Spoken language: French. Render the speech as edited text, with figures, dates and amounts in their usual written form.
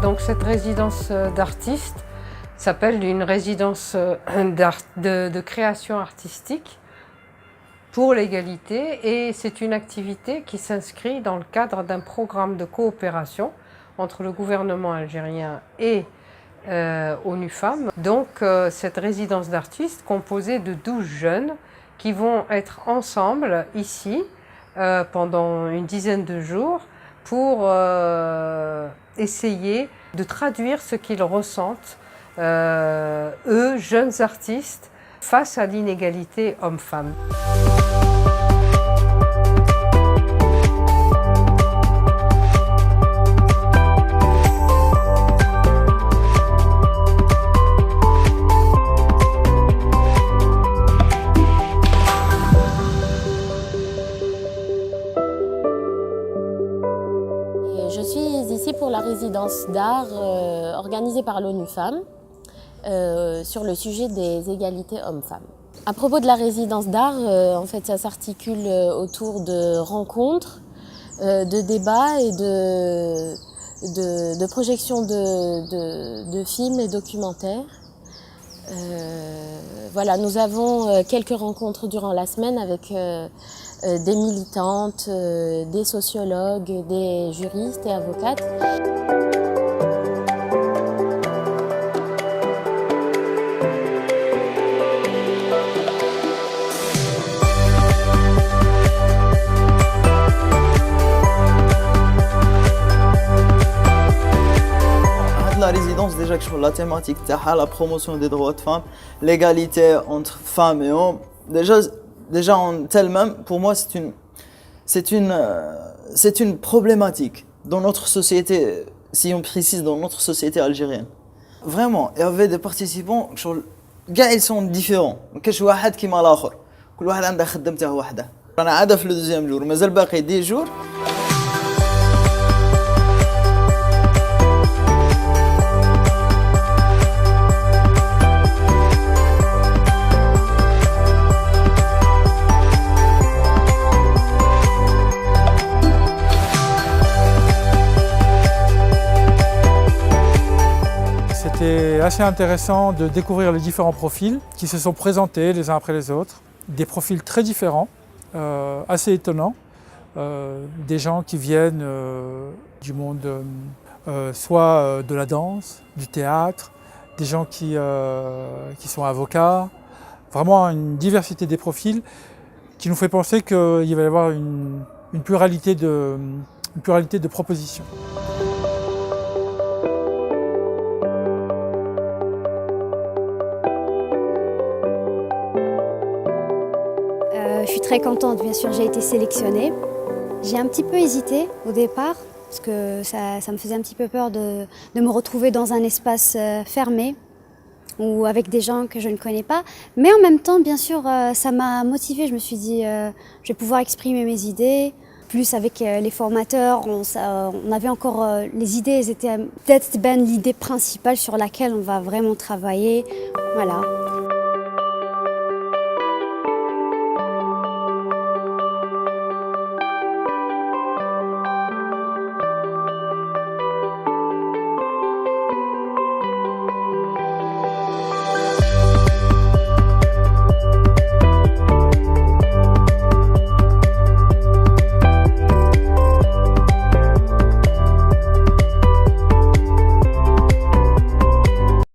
Donc cette résidence d'artiste s'appelle une résidence de création artistique pour l'égalité et c'est une activité qui s'inscrit dans le cadre d'un programme de coopération entre le gouvernement algérien et ONU Femmes. Donc cette résidence d'artistes composée de 12 jeunes qui vont être ensemble ici pendant une dizaine de jours pour essayer de traduire ce qu'ils ressentent, eux, jeunes artistes, face à l'inégalité homme-femme. Je suis ici pour la résidence d'art organisée par l'ONU Femmes sur le sujet des égalités hommes-femmes. À propos de la résidence d'art, en fait, ça s'articule autour de rencontres, de débats et de projections de films et documentaires. Voilà, nous avons quelques rencontres durant la semaine avec des militantes, des sociologues, des juristes et avocates. La résidence, déjà que la thématique, la promotion des droits de femmes, l'égalité entre femmes et hommes, déjà en elle-même, pour moi, c'est une problématique dans notre société, si on précise, dans notre société algérienne. Vraiment, il y avait des participants, ils sont différents. كاش واحد كيما الآخر. كل واحد عنده خدمته وحده. أنا عاد في الدوزيام جور، مازال باقي 10 jours. C'était assez intéressant de découvrir les différents profils qui se sont présentés les uns après les autres. Des profils très différents, assez étonnants. Des gens qui viennent du monde soit de la danse, du théâtre, des gens qui sont avocats. Vraiment une diversité des profils qui nous fait penser qu'il va y avoir une pluralité de propositions. Je suis très contente, bien sûr, j'ai été sélectionnée. J'ai un petit peu hésité au départ, parce que ça me faisait un petit peu peur de me retrouver dans un espace fermé ou avec des gens que je ne connais pas. Mais en même temps, bien sûr, ça m'a motivée. Je me suis dit, je vais pouvoir exprimer mes idées. Plus avec les formateurs, on avait encore les idées, elles étaient peut-être l'idée principale sur laquelle on va vraiment travailler. Voilà.